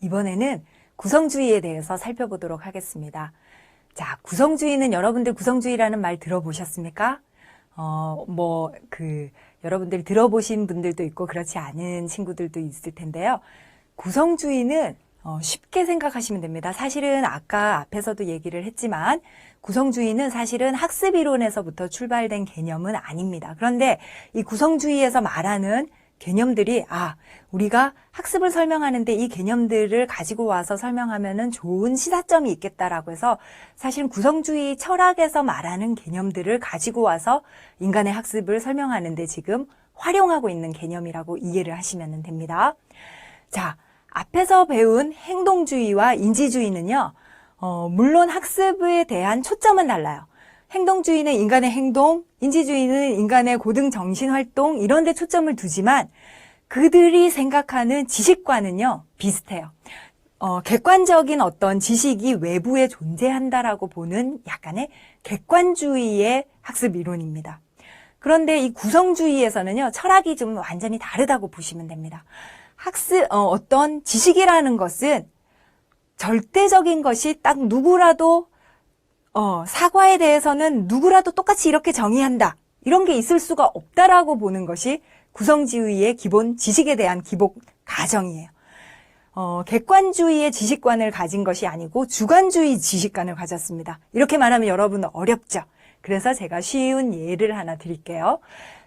이번에는 구성주의에 대해서 살펴보도록 하겠습니다. 자, 구성주의는 여러분들 구성주의라는 말 들어보셨습니까? 여러분들 들어보신 분들도 있고 그렇지 않은 친구들도 있을 텐데요. 구성주의는 쉽게 생각하시면 됩니다. 사실은 아까 앞에서도 얘기를 했지만 구성주의는 사실은 학습이론에서부터 출발된 개념은 아닙니다. 그런데 이 구성주의에서 말하는 개념들이 우리가 학습을 설명하는데 이 개념들을 가지고 와서 설명하면은 좋은 시사점이 있겠다라고 해서 사실은 구성주의 철학에서 말하는 개념들을 가지고 와서 인간의 학습을 설명하는데 지금 활용하고 있는 개념이라고 이해를 하시면 됩니다. 자, 앞에서 배운 행동주의와 인지주의는요, 물론 학습에 대한 초점은 달라요. 행동주의는 인간의 행동, 인지주의는 인간의 고등 정신활동 이런 데 초점을 두지만 그들이 생각하는 지식과는요, 비슷해요. 객관적인 어떤 지식이 외부에 존재한다라고 보는 약간의 객관주의의 학습 이론입니다. 그런데 이 구성주의에서는요, 철학이 좀 완전히 다르다고 보시면 됩니다. 어떤 지식이라는 것은 절대적인 것이 딱 누구라도 사과에 대해서는 누구라도 똑같이 이렇게 정의한다. 이런 게 있을 수가 없다라고 보는 것이 구성주의의 기본 지식에 대한 기본 가정이에요. 객관주의의 지식관을 가진 것이 아니고 주관주의 지식관을 가졌습니다. 이렇게 말하면 여러분은 어렵죠. 그래서 제가 쉬운 예를 하나 드릴게요.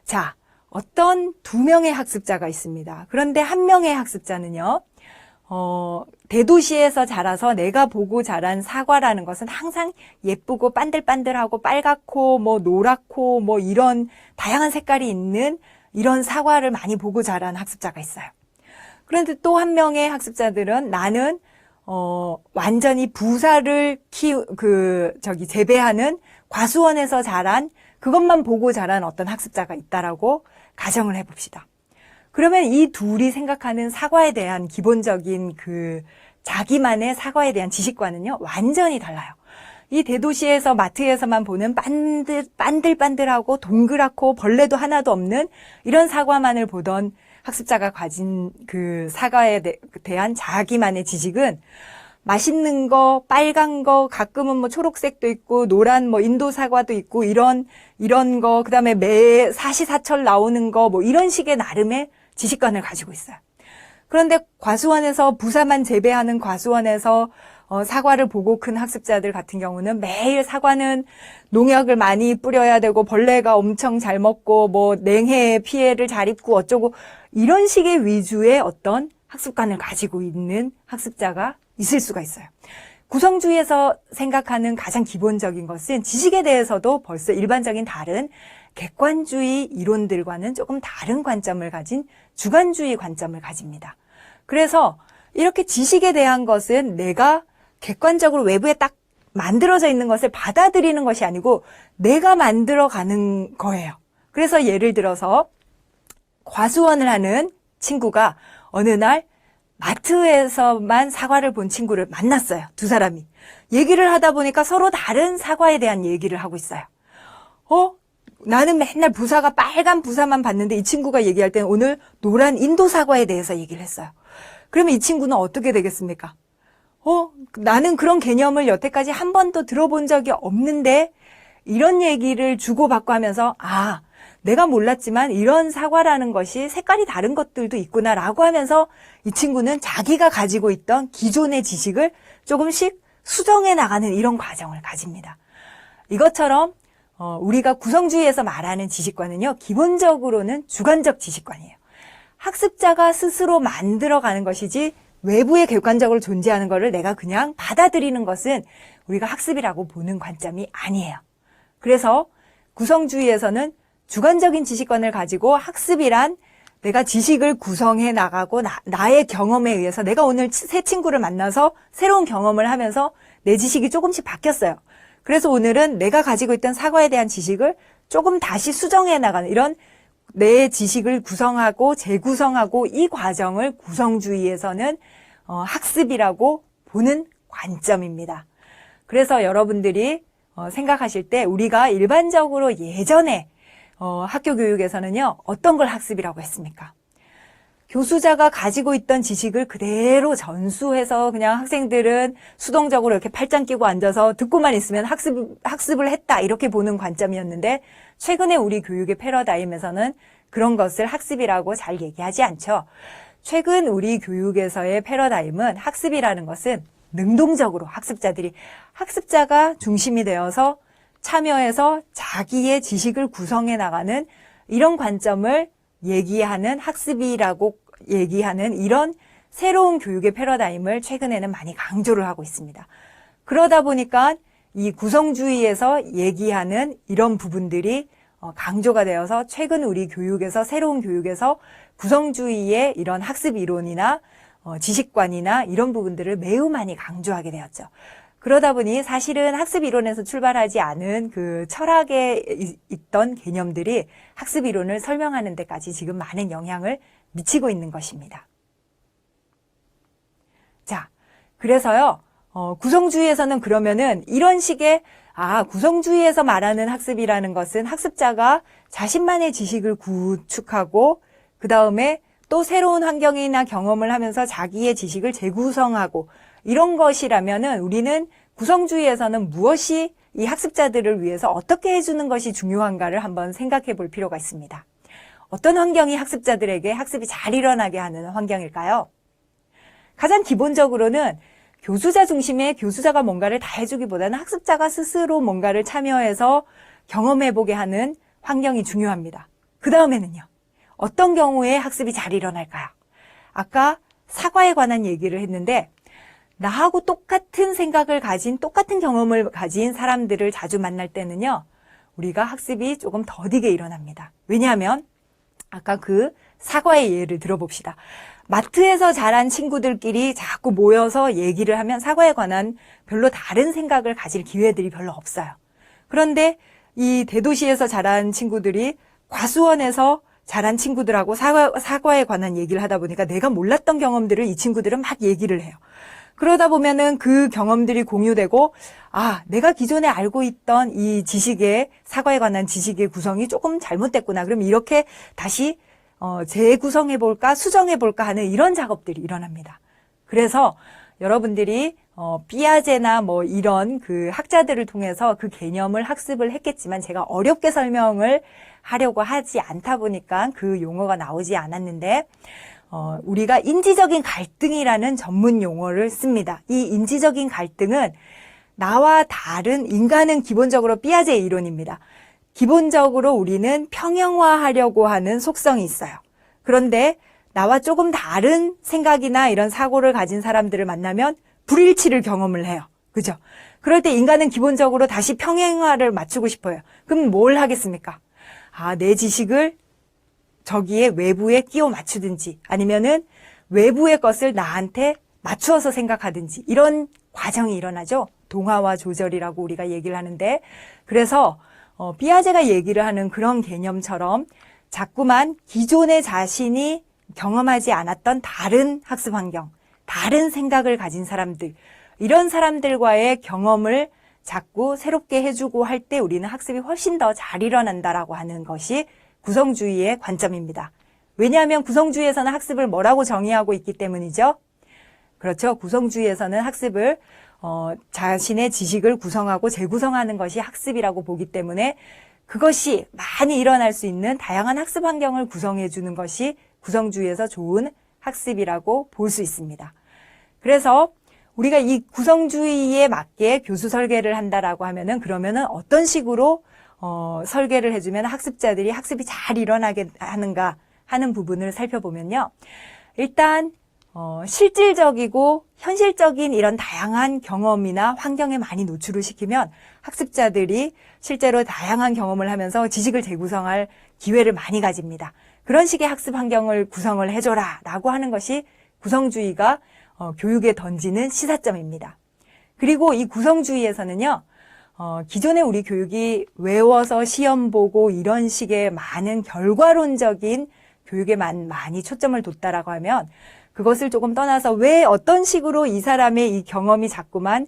자, 어떤 두 명의 학습자가 있습니다. 그런데 한 명의 학습자는요, 대도시에서 자라서 내가 보고 자란 사과라는 것은 항상 예쁘고 반들반들하고 빨갛고 노랗고 이런 다양한 색깔이 있는 이런 사과를 많이 보고 자란 학습자가 있어요. 그런데 또 한 명의 학습자들은 나는 완전히 부사를 재배하는 과수원에서 자란 그것만 보고 자란 어떤 학습자가 있다라고 가정을 해봅시다. 그러면 이 둘이 생각하는 사과에 대한 기본적인 자기만의 사과에 대한 지식과는요, 완전히 달라요. 이 대도시에서 마트에서만 보는 반들반들하고 동그랗고 벌레도 하나도 없는 이런 사과만을 보던 학습자가 가진 그 사과에 대한 자기만의 지식은 맛있는 거, 빨간 거, 가끔은 초록색도 있고, 노란 인도 사과도 있고, 이런 거, 그 다음에 매 사시사철 나오는 거, 이런 식의 나름의 지식관을 가지고 있어요. 그런데 과수원에서 부사만 재배하는 과수원에서 사과를 보고 큰 학습자들 같은 경우는 매일 사과는 농약을 많이 뿌려야 되고 벌레가 엄청 잘 먹고 냉해 피해를 잘 입고 어쩌고 이런 식의 위주의 어떤 학습관을 가지고 있는 학습자가 있을 수가 있어요. 구성주의에서 생각하는 가장 기본적인 것은 지식에 대해서도 벌써 일반적인 다른 객관주의 이론들과는 조금 다른 관점을 가진 주관주의 관점을 가집니다. 그래서 이렇게 지식에 대한 것은 내가 객관적으로 외부에 딱 만들어져 있는 것을 받아들이는 것이 아니고 내가 만들어가는 거예요. 그래서 예를 들어서 과수원을 하는 친구가 어느 날 마트에서만 사과를 본 친구를 만났어요. 두 사람이. 얘기를 하다 보니까 서로 다른 사과에 대한 얘기를 하고 있어요. 나는 맨날 부사가 빨간 부사만 봤는데 이 친구가 얘기할 때는 오늘 노란 인도 사과에 대해서 얘기를 했어요. 그러면 이 친구는 어떻게 되겠습니까? 나는 그런 개념을 여태까지 한 번도 들어본 적이 없는데 이런 얘기를 주고받고 하면서 내가 몰랐지만 이런 사과라는 것이 색깔이 다른 것들도 있구나라고 하면서 이 친구는 자기가 가지고 있던 기존의 지식을 조금씩 수정해 나가는 이런 과정을 가집니다. 이것처럼 우리가 구성주의에서 말하는 지식관은요, 기본적으로는 주관적 지식관이에요. 학습자가 스스로 만들어가는 것이지 외부에 객관적으로 존재하는 것을 내가 그냥 받아들이는 것은 우리가 학습이라고 보는 관점이 아니에요. 그래서 구성주의에서는 주관적인 지식관을 가지고 학습이란 내가 지식을 구성해 나가고 나의 경험에 의해서 내가 오늘 새 친구를 만나서 새로운 경험을 하면서 내 지식이 조금씩 바뀌었어요. 그래서 오늘은 내가 가지고 있던 사과에 대한 지식을 조금 다시 수정해 나가는 이런 내 지식을 구성하고 재구성하고 이 과정을 구성주의에서는 학습이라고 보는 관점입니다. 그래서 여러분들이 생각하실 때 우리가 일반적으로 예전에 학교 교육에서는요, 어떤 걸 학습이라고 했습니까? 교수자가 가지고 있던 지식을 그대로 전수해서 그냥 학생들은 수동적으로 이렇게 팔짱 끼고 앉아서 듣고만 있으면 학습을 했다 이렇게 보는 관점이었는데 최근에 우리 교육의 패러다임에서는 그런 것을 학습이라고 잘 얘기하지 않죠. 최근 우리 교육에서의 패러다임은 학습이라는 것은 능동적으로 학습자가 중심이 되어서 참여해서 자기의 지식을 구성해 나가는 이런 관점을 얘기하는 학습이라고 얘기하는 이런 새로운 교육의 패러다임을 최근에는 많이 강조를 하고 있습니다. 그러다 보니까 이 구성주의에서 얘기하는 이런 부분들이 강조가 되어서 최근 우리 교육에서 새로운 교육에서 구성주의의 이런 학습 이론이나 지식관이나 이런 부분들을 매우 많이 강조하게 되었죠. 그러다 보니 사실은 학습 이론에서 출발하지 않은 그 철학에 있던 개념들이 학습 이론을 설명하는 데까지 지금 많은 영향을 미치고 있는 것입니다. 자, 그래서요, 구성주의에서는 그러면은 이런 식의 구성주의에서 말하는 학습이라는 것은 학습자가 자신만의 지식을 구축하고 그 다음에 또 새로운 환경이나 경험을 하면서 자기의 지식을 재구성하고 이런 것이라면은 우리는 구성주의에서는 무엇이 이 학습자들을 위해서 어떻게 해주는 것이 중요한가를 한번 생각해 볼 필요가 있습니다. 어떤 환경이 학습자들에게 학습이 잘 일어나게 하는 환경일까요? 가장 기본적으로는 교수자 중심의 교수자가 뭔가를 다 해주기보다는 학습자가 스스로 뭔가를 참여해서 경험해보게 하는 환경이 중요합니다. 그 다음에는요. 어떤 경우에 학습이 잘 일어날까요? 아까 사과에 관한 얘기를 했는데 나하고 똑같은 생각을 가진 똑같은 경험을 가진 사람들을 자주 만날 때는요. 우리가 학습이 조금 더디게 일어납니다. 왜냐하면 아까 그 사과의 예를 들어봅시다. 마트에서 자란 친구들끼리 자꾸 모여서 얘기를 하면 사과에 관한 별로 다른 생각을 가질 기회들이 별로 없어요. 그런데 이 대도시에서 자란 친구들이 과수원에서 자란 친구들하고 사과에 관한 얘기를 하다 보니까 내가 몰랐던 경험들을 이 친구들은 막 얘기를 해요. 그러다 보면은 그 경험들이 공유되고 내가 기존에 알고 있던 이 지식의 사과에 관한 지식의 구성이 조금 잘못됐구나. 그럼 이렇게 다시 재구성해볼까 수정해볼까 하는 이런 작업들이 일어납니다. 그래서 여러분들이 삐아제나 뭐 이런 그 학자들을 통해서 그 개념을 학습을 했겠지만 제가 어렵게 설명을 하려고 하지 않다 보니까 그 용어가 나오지 않았는데 우리가 인지적인 갈등이라는 전문 용어를 씁니다. 이 인지적인 갈등은 나와 다른 인간은 기본적으로 삐아제의 이론입니다. 기본적으로 우리는 평형화하려고 하는 속성이 있어요. 그런데 나와 조금 다른 생각이나 이런 사고를 가진 사람들을 만나면 불일치를 경험을 해요. 그죠? 그럴 때 인간은 기본적으로 다시 평행화를 맞추고 싶어요. 그럼 뭘 하겠습니까? 내 지식을 저기에 외부에 끼워 맞추든지 아니면은 외부의 것을 나한테 맞추어서 생각하든지 이런 과정이 일어나죠. 동화와 조절이라고 우리가 얘기를 하는데 그래서 삐아제가 얘기를 하는 그런 개념처럼 자꾸만 기존의 자신이 경험하지 않았던 다른 학습 환경, 다른 생각을 가진 사람들 이런 사람들과의 경험을 자꾸 새롭게 해주고 할 때 우리는 학습이 훨씬 더 잘 일어난다라고 하는 것이 구성주의의 관점입니다. 왜냐하면 구성주의에서는 학습을 뭐라고 정의하고 있기 때문이죠. 그렇죠. 구성주의에서는 학습을 자신의 지식을 구성하고 재구성하는 것이 학습이라고 보기 때문에 그것이 많이 일어날 수 있는 다양한 학습 환경을 구성해 주는 것이 구성주의에서 좋은 학습이라고 볼 수 있습니다. 그래서 우리가 이 구성주의에 맞게 교수 설계를 한다라고 하면은 그러면은 어떤 식으로 설계를 해주면 학습자들이 학습이 잘 일어나게 하는가 하는 부분을 살펴보면요. 일단 실질적이고 현실적인 이런 다양한 경험이나 환경에 많이 노출을 시키면 학습자들이 실제로 다양한 경험을 하면서 지식을 재구성할 기회를 많이 가집니다. 그런 식의 학습 환경을 구성을 해줘라 라고 하는 것이 구성주의가 교육에 던지는 시사점입니다. 그리고 이 구성주의에서는요. 기존에 우리 교육이 외워서 시험 보고 이런 식의 많은 결과론적인 교육에만 많이 초점을 뒀다라고 하면 그것을 조금 떠나서 왜 어떤 식으로 이 사람의 이 경험이 자꾸만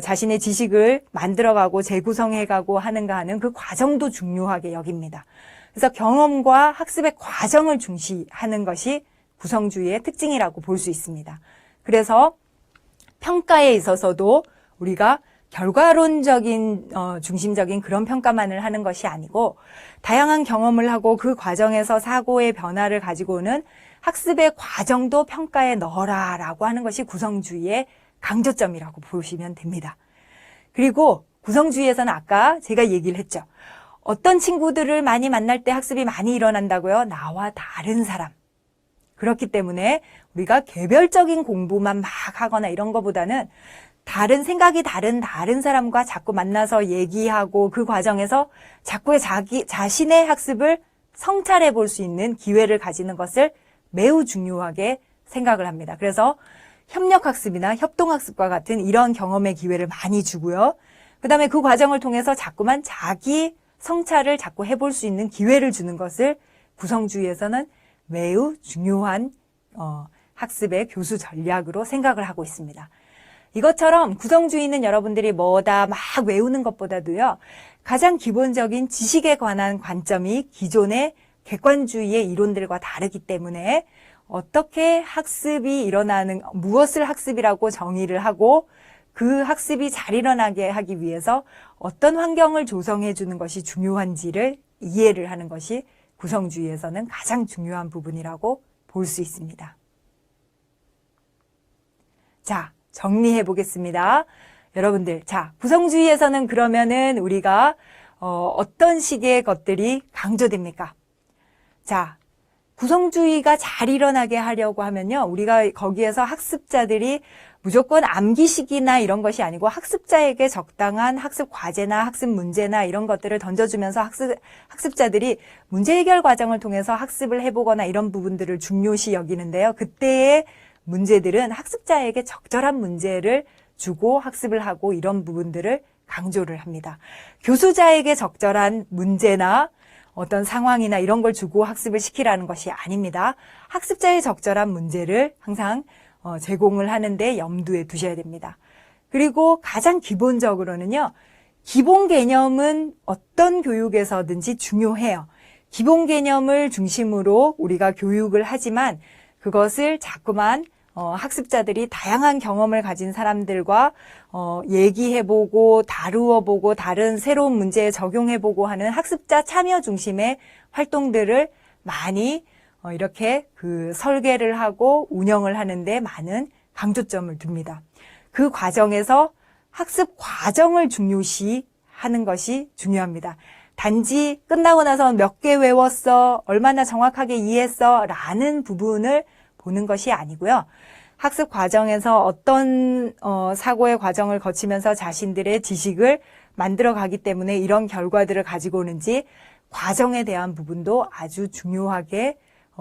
자신의 지식을 만들어가고 재구성해가고 하는가 하는 그 과정도 중요하게 여깁니다. 그래서 경험과 학습의 과정을 중시하는 것이 구성주의의 특징이라고 볼 수 있습니다. 그래서 평가에 있어서도 우리가 결과론적인 중심적인 그런 평가만을 하는 것이 아니고 다양한 경험을 하고 그 과정에서 사고의 변화를 가지고 오는 학습의 과정도 평가에 넣어라라고 하는 것이 구성주의의 강조점이라고 보시면 됩니다. 그리고 구성주의에서는 아까 제가 얘기를 했죠. 어떤 친구들을 많이 만날 때 학습이 많이 일어난다고요? 나와 다른 사람. 그렇기 때문에 우리가 개별적인 공부만 막 하거나 이런 것보다는 다른 생각이 다른 사람과 자꾸 만나서 얘기하고 그 과정에서 자꾸의 자신의 학습을 성찰해 볼 수 있는 기회를 가지는 것을 매우 중요하게 생각을 합니다. 그래서 협력학습이나 협동학습과 같은 이런 경험의 기회를 많이 주고요. 그 다음에 그 과정을 통해서 자꾸만 자기 성찰을 자꾸 해볼 수 있는 기회를 주는 것을 구성주의에서는 매우 중요한 학습의 교수 전략으로 생각을 하고 있습니다. 이것처럼 구성주의는 여러분들이 뭐다 막 외우는 것보다도요. 가장 기본적인 지식에 관한 관점이 기존의 객관주의의 이론들과 다르기 때문에 어떻게 학습이 일어나는, 무엇을 학습이라고 정의를 하고 그 학습이 잘 일어나게 하기 위해서 어떤 환경을 조성해 주는 것이 중요한지를 이해를 하는 것이 구성주의에서는 가장 중요한 부분이라고 볼 수 있습니다. 자, 정리해 보겠습니다. 여러분들, 자, 구성주의에서는 그러면은 우리가 어떤 식의 것들이 강조됩니까? 자, 구성주의가 잘 일어나게 하려고 하면요. 우리가 거기에서 학습자들이 무조건 암기식이나 이런 것이 아니고 학습자에게 적당한 학습 과제나 학습 문제나 이런 것들을 던져주면서 학습자들이 문제 해결 과정을 통해서 학습을 해보거나 이런 부분들을 중요시 여기는데요. 그때의 문제들은 학습자에게 적절한 문제를 주고 학습을 하고 이런 부분들을 강조를 합니다. 교수자에게 적절한 문제나 어떤 상황이나 이런 걸 주고 학습을 시키라는 것이 아닙니다. 학습자의 적절한 문제를 항상 제공을 하는데 염두에 두셔야 됩니다. 그리고 가장 기본적으로는요. 기본 개념은 어떤 교육에서든지 중요해요. 기본 개념을 중심으로 우리가 교육을 하지만 그것을 자꾸만 학습자들이 다양한 경험을 가진 사람들과 얘기해보고 다루어보고 다른 새로운 문제에 적용해보고 하는 학습자 참여 중심의 활동들을 많이 이렇게 그 설계를 하고 운영을 하는데 많은 강조점을 둡니다. 그 과정에서 학습 과정을 중요시 하는 것이 중요합니다. 단지 끝나고 나서 몇 개 외웠어, 얼마나 정확하게 이해했어 라는 부분을 보는 것이 아니고요. 학습 과정에서 어떤 사고의 과정을 거치면서 자신들의 지식을 만들어 가기 때문에 이런 결과들을 가지고 오는지 과정에 대한 부분도 아주 중요하게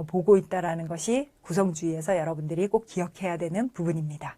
보고 있다는 것이 구성주의에서 여러분들이 꼭 기억해야 되는 부분입니다.